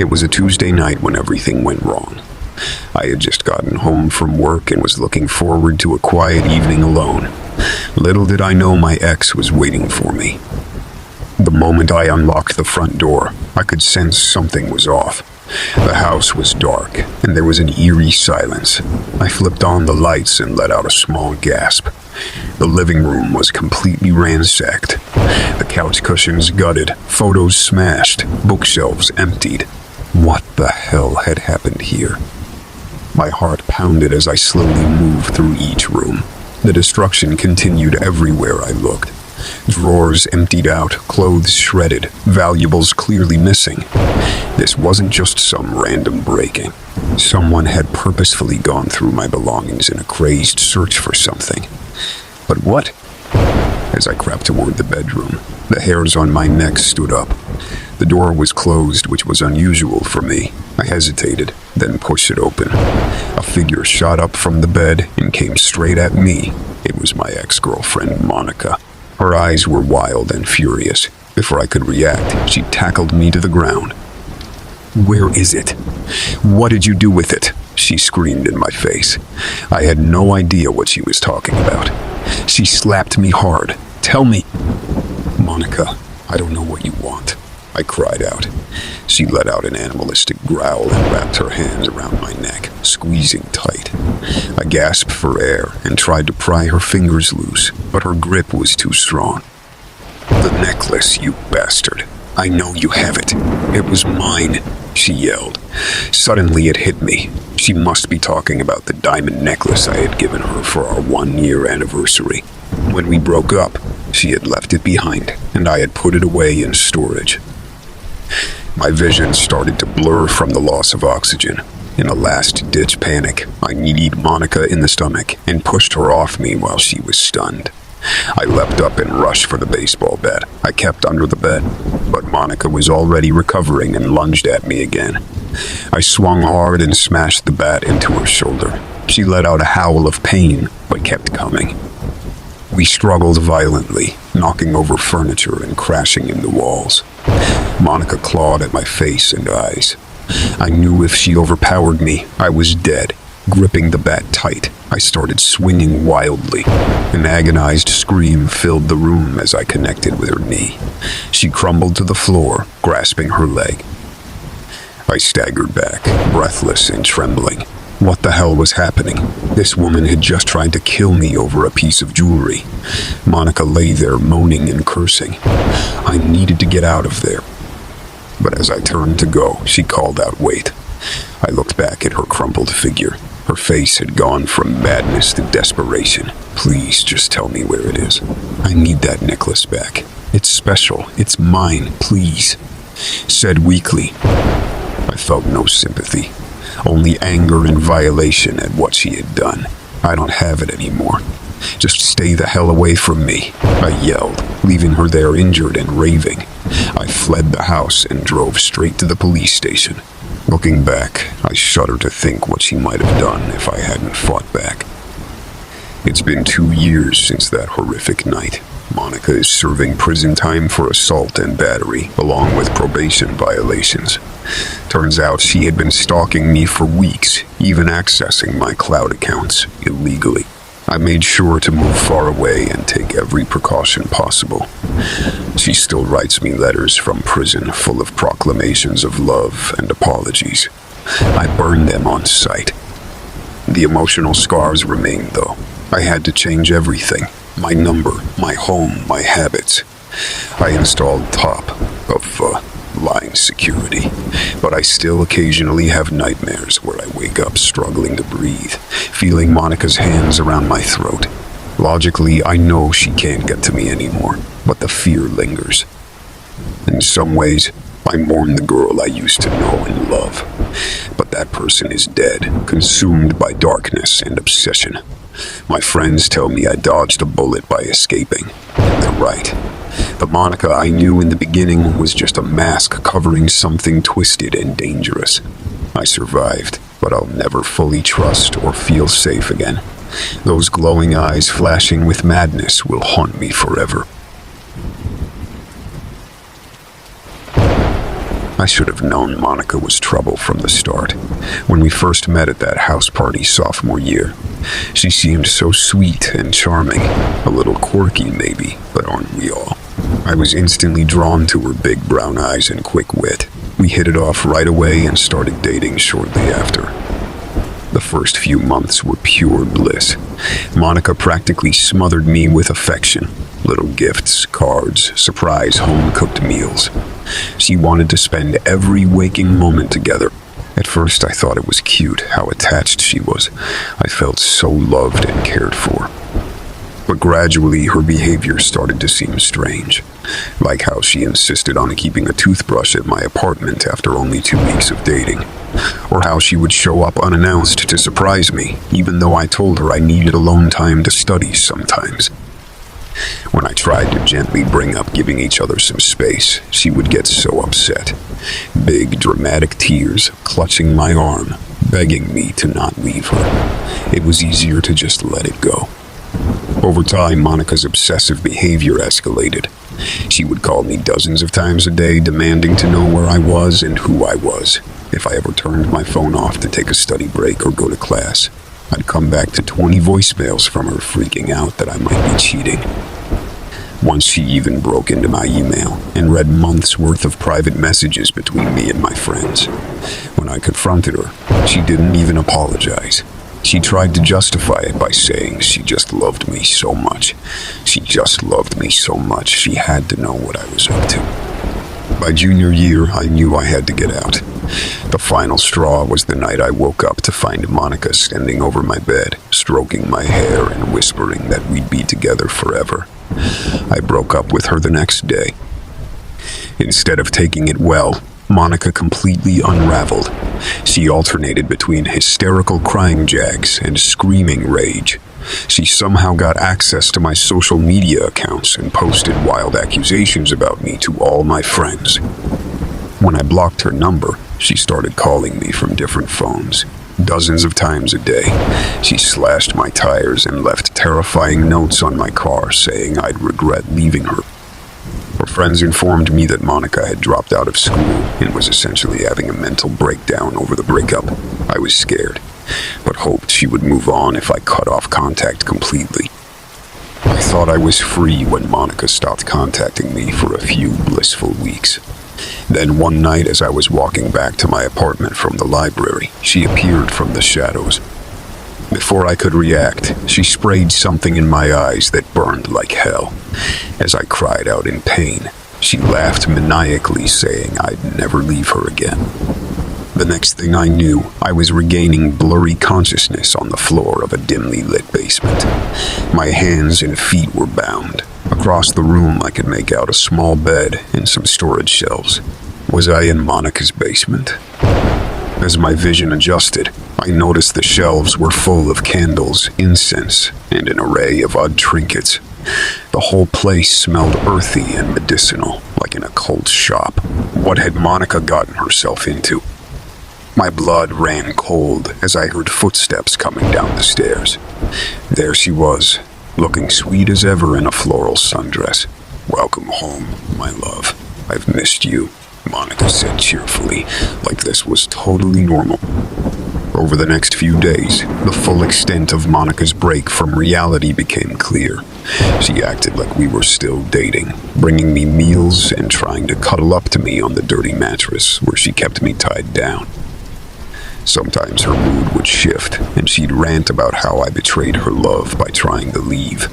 It was a Tuesday night when everything went wrong. I had just gotten home from work and was looking forward to a quiet evening alone. Little did I know my ex was waiting for me. The moment I unlocked the front door, I could sense something was off. The house was dark, and there was an eerie silence. I flipped on the lights and let out a small gasp. The living room was completely ransacked. The couch cushions gutted, photos smashed, bookshelves emptied. What the hell had happened here? My heart pounded as I slowly moved through each room. The destruction continued everywhere I looked. Drawers emptied out, clothes shredded, valuables clearly missing. This wasn't just some random break-in. Someone had purposefully gone through my belongings in a crazed search for something. But what? As I crept toward the bedroom, the hairs on my neck stood up. The door was closed, which was unusual for me. I hesitated, then pushed it open. A figure shot up from the bed and came straight at me. It was my ex-girlfriend, Monica. Her eyes were wild and furious. Before I could react, she tackled me to the ground. "Where is it? What did you do with it?" she screamed in my face. I had no idea what she was talking about. She slapped me hard. "Tell me." "Monica, I don't know what you want," I cried out. She let out an animalistic growl and wrapped her hands around my neck, squeezing tight. I gasped for air and tried to pry her fingers loose, but her grip was too strong. "The necklace, you bastard. I know you have it. It was mine," she yelled. Suddenly it hit me. She must be talking about the diamond necklace I had given her for our 1-year anniversary. When we broke up, she had left it behind, and I had put it away in storage. My vision started to blur from the loss of oxygen. In a last-ditch panic, I kneed Monica in the stomach and pushed her off me while she was stunned. I leapt up and rushed for the baseball bat I kept under the bed, but Monica was already recovering and lunged at me again. I swung hard and smashed the bat into her shoulder. She let out a howl of pain, but kept coming. We struggled violently, knocking over furniture and crashing into walls. Monica clawed at my face and eyes. I knew if she overpowered me, I was dead. Gripping the bat tight, I started swinging wildly. An agonized scream filled the room as I connected with her knee. She crumbled to the floor, grasping her leg. I staggered back, breathless and trembling. What the hell was happening? This woman had just tried to kill me over a piece of jewelry. Monica lay there moaning and cursing. I needed to get out of there. But as I turned to go, she called out, "Wait." I looked back at her crumpled figure. Her face had gone from madness to desperation. "Please, just tell me where it is. I need that necklace back. It's special. It's mine. Please," said weakly. I felt no sympathy, only anger and violation at what she had done. "I don't have it anymore. Just stay the hell away from me," I yelled, leaving her there injured and raving. I fled the house and drove straight to the police station. Looking back, I shudder to think what she might have done if I hadn't fought back. It's been 2 years since that horrific night. Monica is serving prison time for assault and battery, along with probation violations. Turns out she had been stalking me for weeks, even accessing my cloud accounts illegally. I made sure to move far away and take every precaution possible. She still writes me letters from prison full of proclamations of love and apologies. I burned them on sight. The emotional scars remain, though. I had to change everything. My number, my home, my habits. I installed top of line security, but I still occasionally have nightmares where I wake up struggling to breathe, feeling Monica's hands around my throat. Logically, I know she can't get to me anymore, but the fear lingers. In some ways, I mourn the girl I used to know and love, but that person is dead, consumed by darkness and obsession. My friends tell me I dodged a bullet by escaping, and they're right. The Monica I knew in the beginning was just a mask covering something twisted and dangerous. I survived, but I'll never fully trust or feel safe again. Those glowing eyes flashing with madness will haunt me forever. I should have known Monica was trouble from the start. When we first met at that house party sophomore year, she seemed so sweet and charming, a little quirky maybe, but aren't we all? I was instantly drawn to her big brown eyes and quick wit. We hit it off right away and started dating shortly after. The first few months were pure bliss. Monica practically smothered me with affection. Little gifts, cards, surprise home-cooked meals. She wanted to spend every waking moment together. At first I thought it was cute how attached she was. I felt so loved and cared for. But gradually her behavior started to seem strange. Like how she insisted on keeping a toothbrush at my apartment after only 2 weeks of dating. Or how she would show up unannounced to surprise me, even though I told her I needed alone time to study sometimes. When I tried to gently bring up giving each other some space, she would get so upset. Big, dramatic tears clutching my arm, begging me to not leave her. It was easier to just let it go. Over time, Monica's obsessive behavior escalated. She would call me dozens of times a day, demanding to know where I was and who I was. If I ever turned my phone off to take a study break or go to class, I'd come back to 20 voicemails from her freaking out that I might be cheating. Once she even broke into my email and read months' worth of private messages between me and my friends. When I confronted her, she didn't even apologize. She tried to justify it by saying she just loved me so much. She just loved me so much she had to know what I was up to. By junior year, I knew I had to get out. The final straw was the night I woke up to find Monica standing over my bed, stroking my hair and whispering that we'd be together forever. I broke up with her the next day. Instead of taking it well, Monica completely unraveled. She alternated between hysterical crying jags and screaming rage. She somehow got access to my social media accounts and posted wild accusations about me to all my friends. When I blocked her number, she started calling me from different phones. Dozens of times a day, she slashed my tires and left terrifying notes on my car saying I'd regret leaving her. Her friends informed me that Monica had dropped out of school and was essentially having a mental breakdown over the breakup. I was scared, but hoped she would move on if I cut off contact completely. I thought I was free when Monica stopped contacting me for a few blissful weeks. Then one night as I was walking back to my apartment from the library, she appeared from the shadows. Before I could react, she sprayed something in my eyes that burned like hell. As I cried out in pain, she laughed maniacally, saying I'd never leave her again. The next thing I knew, I was regaining blurry consciousness on the floor of a dimly lit basement. My hands and feet were bound. Across the room, I could make out a small bed and some storage shelves. Was I in Monica's basement? As my vision adjusted, I noticed the shelves were full of candles, incense, and an array of odd trinkets. The whole place smelled earthy and medicinal, like an occult shop. What had Monica gotten herself into? My blood ran cold as I heard footsteps coming down the stairs. There she was, looking sweet as ever in a floral sundress. "Welcome home, my love. I've missed you," Monica said cheerfully, like this was totally normal. Over the next few days, the full extent of Monica's break from reality became clear. She acted like we were still dating, bringing me meals and trying to cuddle up to me on the dirty mattress where she kept me tied down. Sometimes her mood would shift, and she'd rant about how I betrayed her love by trying to leave.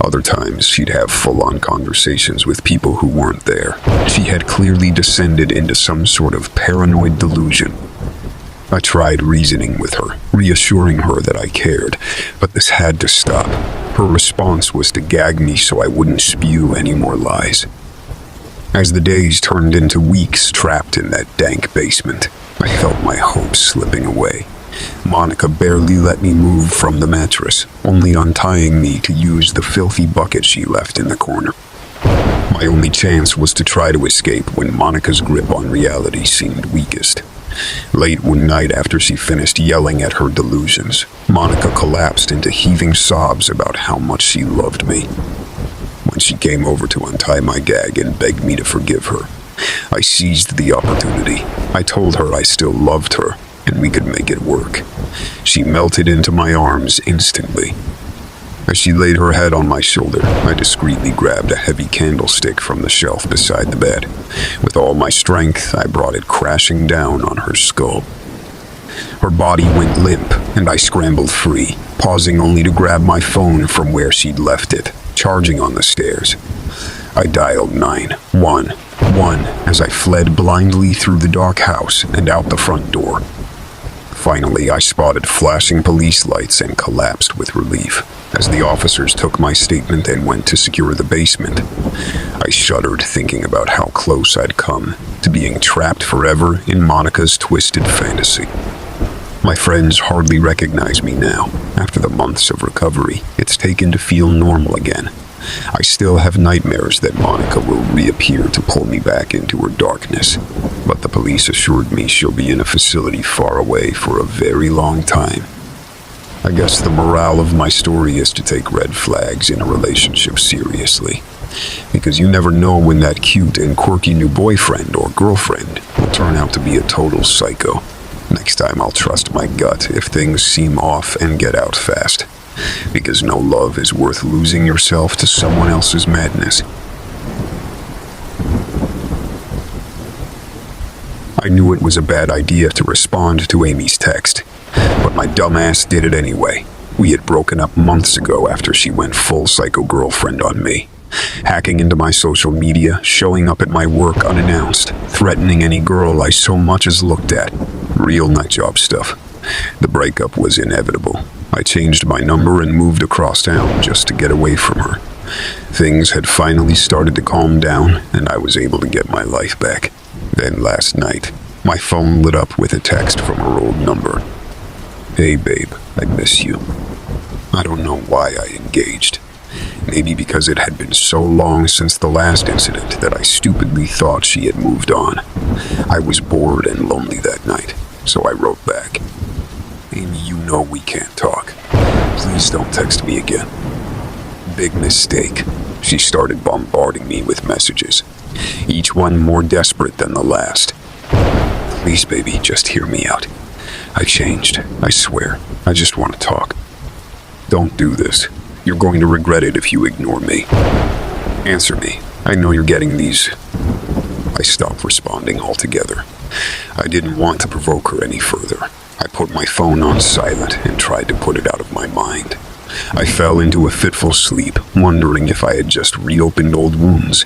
Other times, she'd have full-on conversations with people who weren't there. She had clearly descended into some sort of paranoid delusion. I tried reasoning with her, reassuring her that I cared, but this had to stop. Her response was to gag me so I wouldn't spew any more lies. As the days turned into weeks trapped in that dank basement, I felt my hopes slipping away. Monica barely let me move from the mattress, only untying me to use the filthy bucket she left in the corner. My only chance was to try to escape when Monica's grip on reality seemed weakest. Late one night after she finished yelling at her delusions, Monica collapsed into heaving sobs about how much she loved me. When she came over to untie my gag and begged me to forgive her, I seized the opportunity. I told her I still loved her, and we could make it work. She melted into my arms instantly. As she laid her head on my shoulder, I discreetly grabbed a heavy candlestick from the shelf beside the bed. With all my strength, I brought it crashing down on her skull. Her body went limp, and I scrambled free, pausing only to grab my phone from where she'd left it, charging on the stairs. I dialed 911 as I fled blindly through the dark house and out the front door. Finally, I spotted flashing police lights and collapsed with relief as the officers took my statement and went to secure the basement. I shuddered thinking about how close I'd come to being trapped forever in Monica's twisted fantasy. My friends hardly recognize me now. After the months of recovery, it's taken to feel normal again. I still have nightmares that Monica will reappear to pull me back into her darkness, but the police assured me she'll be in a facility far away for a very long time. I guess the morale of my story is to take red flags in a relationship seriously, because you never know when that cute and quirky new boyfriend or girlfriend will turn out to be a total psycho. Next time I'll trust my gut if things seem off and get out fast, because no love is worth losing yourself to someone else's madness. I knew it was a bad idea to respond to Amy's text, but my dumbass did it anyway. We had broken up months ago after she went full psycho girlfriend on me, hacking into my social media, showing up at my work unannounced, threatening any girl I so much as looked at. Real nutjob stuff. The breakup was inevitable. I changed my number and moved across town just to get away from her. Things had finally started to calm down, and I was able to get my life back. Then last night, my phone lit up with a text from her old number. "Hey babe, I miss you." I don't know why I engaged. Maybe because it had been so long since the last incident that I stupidly thought she had moved on. I was bored and lonely that night, so I wrote back. "Amy, you know we can't talk. Please don't text me again." Big mistake. She started bombarding me with messages, each one more desperate than the last. "Please, baby, just hear me out. I changed, I swear. I just want to talk. Don't do this. You're going to regret it if you ignore me. Answer me. I know you're getting these." I stopped responding altogether. I didn't want to provoke her any further. I put my phone on silent and tried to put it out of my mind. I fell into a fitful sleep, wondering if I had just reopened old wounds.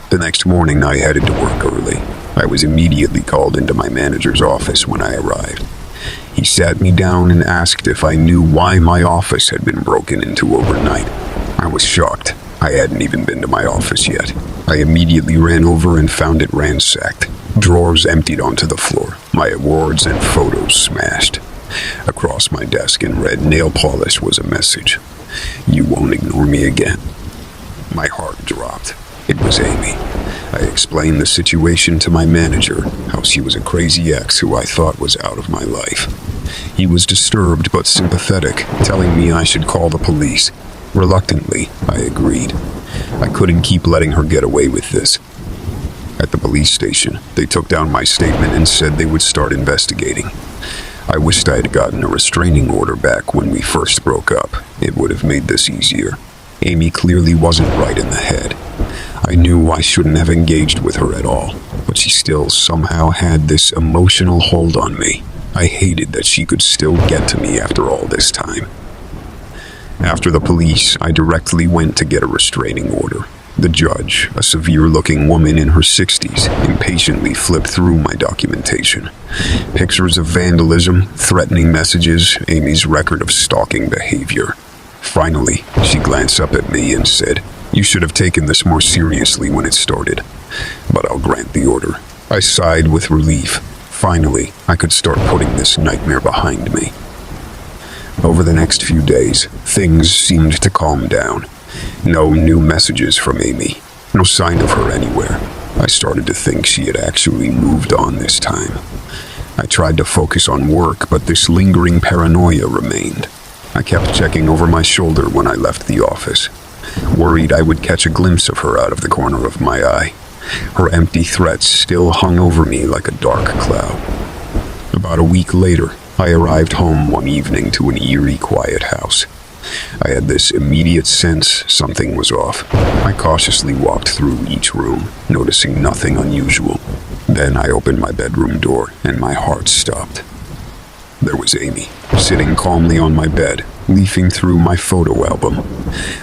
The next morning, I headed to work early. I was immediately called into my manager's office when I arrived. He sat me down and asked if I knew why my office had been broken into overnight. I was shocked. I hadn't even been to my office yet. I immediately ran over and found it ransacked. Drawers emptied onto the floor, my awards and photos smashed. Across my desk in red nail polish was a message. "You won't ignore me again." My heart dropped. It was Amy. I explained the situation to my manager, how she was a crazy ex who I thought was out of my life. He was disturbed but sympathetic, telling me I should call the police. Reluctantly, I agreed. I couldn't keep letting her get away with this. At the police station, they took down my statement and said they would start investigating. I wished I had gotten a restraining order back when we first broke up. It would have made this easier. Amy clearly wasn't right in the head. I knew I shouldn't have engaged with her at all, but she still somehow had this emotional hold on me. I hated that she could still get to me after all this time. After the police, I directly went to get a restraining order. The judge, a severe-looking woman in her 60s, impatiently flipped through my documentation. Pictures of vandalism, threatening messages, Amy's record of stalking behavior. Finally, she glanced up at me and said, "You should have taken this more seriously when it started, but I'll grant the order." I sighed with relief. Finally, I could start putting this nightmare behind me. Over the next few days, things seemed to calm down. No new messages from Amy, no sign of her anywhere. I started to think she had actually moved on this time. I tried to focus on work, but this lingering paranoia remained. I kept checking over my shoulder when I left the office, worried I would catch a glimpse of her out of the corner of my eye. Her empty threats still hung over me like a dark cloud. About a week later, I arrived home one evening to an eerie, quiet house. I had this immediate sense something was off. I cautiously walked through each room, noticing nothing unusual. Then I opened my bedroom door, and my heart stopped. There was Amy, sitting calmly on my bed, leafing through my photo album.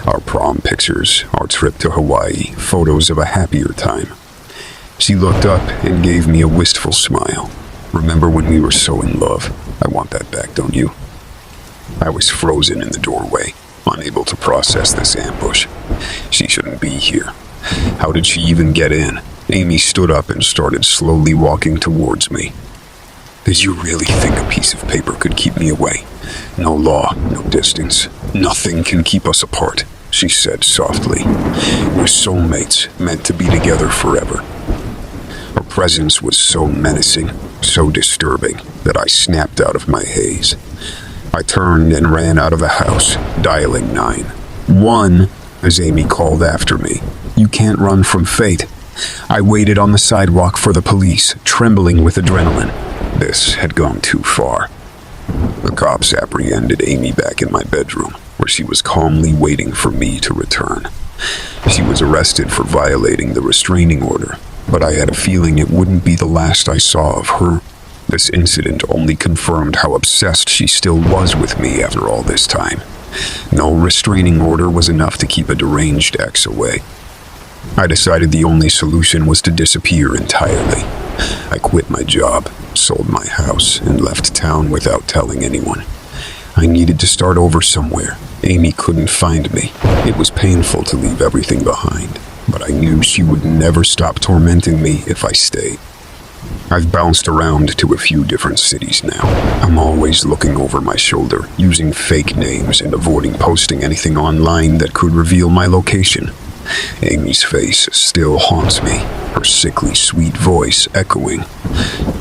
Our prom pictures, our trip to Hawaii, photos of a happier time. She looked up and gave me a wistful smile. "Remember when we were so in love? I want that back, don't you?" I was frozen in the doorway, unable to process this ambush. She shouldn't be here. How did she even get in? Amy stood up and started slowly walking towards me. "Did you really think a piece of paper could keep me away? No law, no distance. Nothing can keep us apart," she said softly. "We're soulmates, meant to be together forever." Her presence was so menacing, so disturbing, that I snapped out of my haze. I turned and ran out of the house, dialing 911 as Amy called after me. "You can't run from fate." I waited on the sidewalk for the police, trembling with adrenaline. This had gone too far. The cops apprehended Amy back in my bedroom, where she was calmly waiting for me to return. She was arrested for violating the restraining order, but I had a feeling it wouldn't be the last I saw of her. This incident only confirmed how obsessed she still was with me after all this time. No restraining order was enough to keep a deranged ex away. I decided the only solution was to disappear entirely. I quit my job, sold my house, and left town without telling anyone. I needed to start over somewhere. Amy couldn't find me. It was painful to leave everything behind, but I knew she would never stop tormenting me if I stayed. I've bounced around to a few different cities now. I'm always looking over my shoulder, using fake names and avoiding posting anything online that could reveal my location. Amy's face still haunts me, her sickly sweet voice echoing.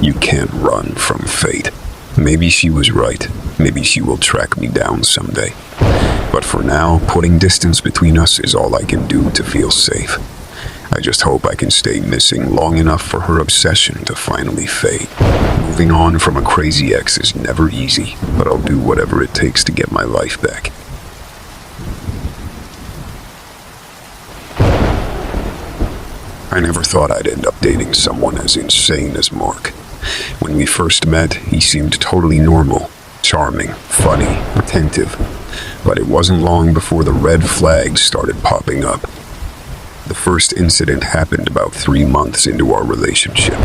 "You can't run from fate." Maybe she was right. Maybe she will track me down someday. But for now, putting distance between us is all I can do to feel safe. I just hope I can stay missing long enough for her obsession to finally fade. Moving on from a crazy ex is never easy, but I'll do whatever it takes to get my life back. I never thought I'd end up dating someone as insane as Mark. When we first met, he seemed totally normal, charming, funny, attentive. But it wasn't long before the red flags started popping up. The first incident happened about 3 months into our relationship.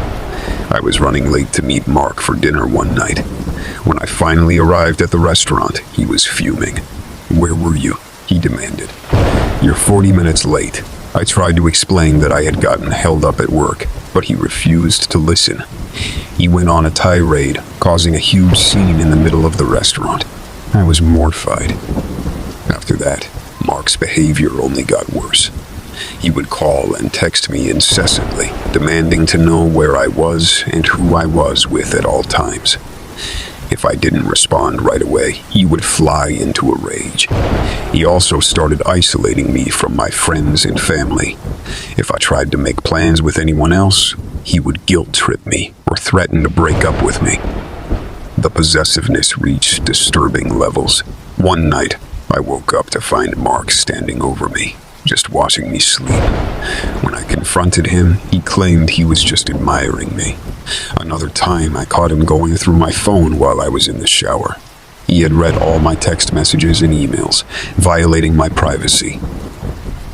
I was running late to meet Mark for dinner one night. When I finally arrived at the restaurant, he was fuming. "Where were you?" he demanded. "You're 40 minutes late." I tried to explain that I had gotten held up at work, but he refused to listen. He went on a tirade, causing a huge scene in the middle of the restaurant. I was mortified. After that, Mark's behavior only got worse. He would call and text me incessantly, demanding to know where I was and who I was with at all times. If I didn't respond right away, he would fly into a rage. He also started isolating me from my friends and family. If I tried to make plans with anyone else, he would guilt-trip me or threaten to break up with me. The possessiveness reached disturbing levels. One night, I woke up to find Mark standing over me, just watching me sleep. When I confronted him, he claimed he was just admiring me. Another time, I caught him going through my phone while I was in the shower. He had read all my text messages and emails, violating my privacy.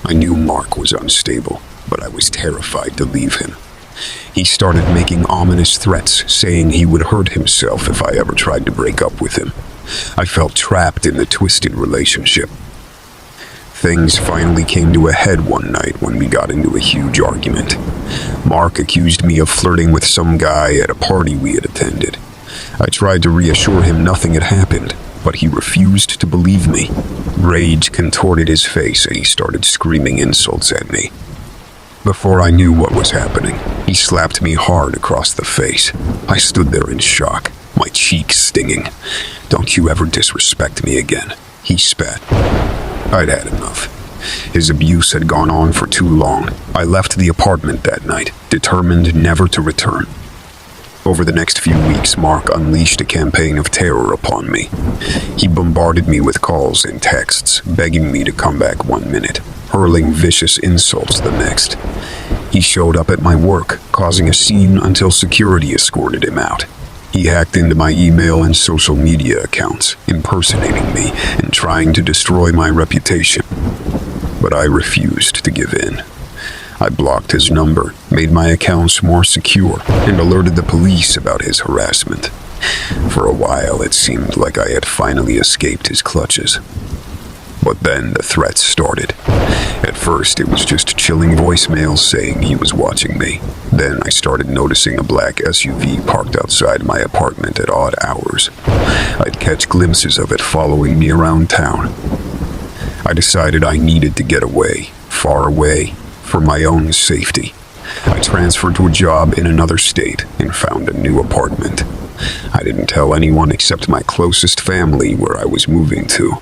I knew Mark was unstable, but I was terrified to leave him. He started making ominous threats, saying he would hurt himself if I ever tried to break up with him. I felt trapped in the twisted relationship. Things finally came to a head one night when we got into a huge argument. Mark accused me of flirting with some guy at a party we had attended. I tried to reassure him nothing had happened, but he refused to believe me. Rage contorted his face and he started screaming insults at me. Before I knew what was happening, he slapped me hard across the face. I stood there in shock, my cheeks stinging. "Don't you ever disrespect me again," he spat. I'd had enough. His abuse had gone on for too long. I left the apartment that night, determined never to return. Over the next few weeks, Mark unleashed a campaign of terror upon me. He bombarded me with calls and texts, begging me to come back 1 minute, hurling vicious insults the next. He showed up at my work, causing a scene until security escorted him out. He hacked into my email and social media accounts, impersonating me and trying to destroy my reputation. But I refused to give in. I blocked his number, made my accounts more secure, and alerted the police about his harassment. For a while, it seemed like I had finally escaped his clutches. But then the threats started. At first, it was just chilling voicemails saying he was watching me. Then I started noticing a black SUV parked outside my apartment at odd hours. I'd catch glimpses of it following me around town. I decided I needed to get away, far away, for my own safety. I transferred to a job in another state and found a new apartment. I didn't tell anyone except my closest family where I was moving to.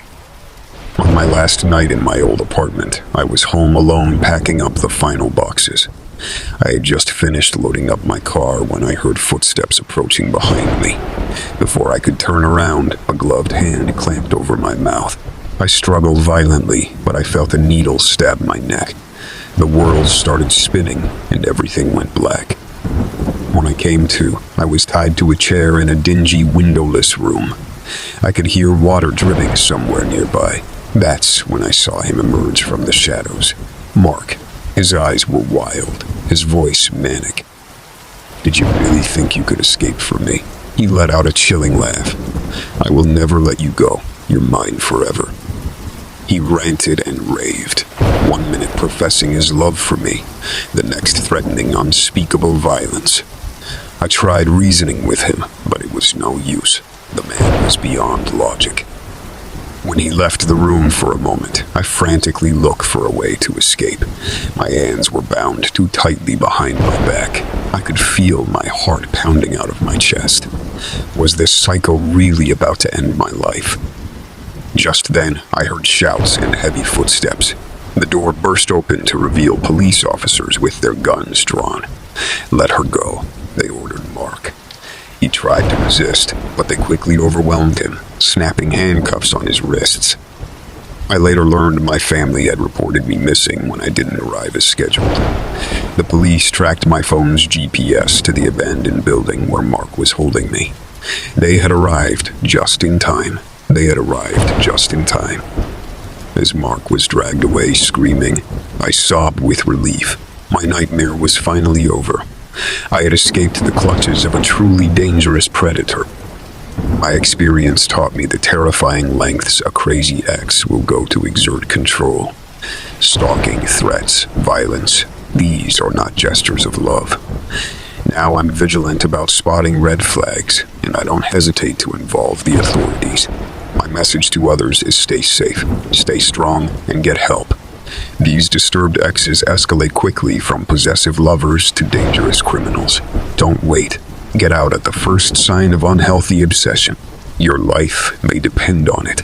On my last night in my old apartment, I was home alone packing up the final boxes. I had just finished loading up my car when I heard footsteps approaching behind me. Before I could turn around, a gloved hand clamped over my mouth. I struggled violently, but I felt a needle stab my neck. The world started spinning, and everything went black. When I came to, I was tied to a chair in a dingy, windowless room. I could hear water dripping somewhere nearby. That's when I saw him emerge from the shadows. Mark. His eyes were wild, his voice manic. "Did you really think you could escape from me?" He let out a chilling laugh. "I will never let you go. You're mine forever." He ranted and raved, 1 minute professing his love for me, the next threatening unspeakable violence. I tried reasoning with him, but it was no use. The man was beyond logic. When he left the room for a moment, I frantically looked for a way to escape. My hands were bound too tightly behind my back. I could feel my heart pounding out of my chest. Was this psycho really about to end my life? Just then, I heard shouts and heavy footsteps. The door burst open to reveal police officers with their guns drawn. "Let her go," they ordered Mark. He tried to resist, but they quickly overwhelmed him, snapping handcuffs on his wrists. I later learned my family had reported me missing when I didn't arrive as scheduled. The police tracked my phone's GPS to the abandoned building where Mark was holding me. They had arrived just in time. As Mark was dragged away screaming, I sobbed with relief. My nightmare was finally over. I had escaped the clutches of a truly dangerous predator. My experience taught me the terrifying lengths a crazy ex will go to exert control. Stalking, threats, violence, these are not gestures of love. Now I'm vigilant about spotting red flags, and I don't hesitate to involve the authorities. My message to others is stay safe, stay strong, and get help. These disturbed exes escalate quickly from possessive lovers to dangerous criminals. Don't wait. Get out at the first sign of unhealthy obsession. Your life may depend on it.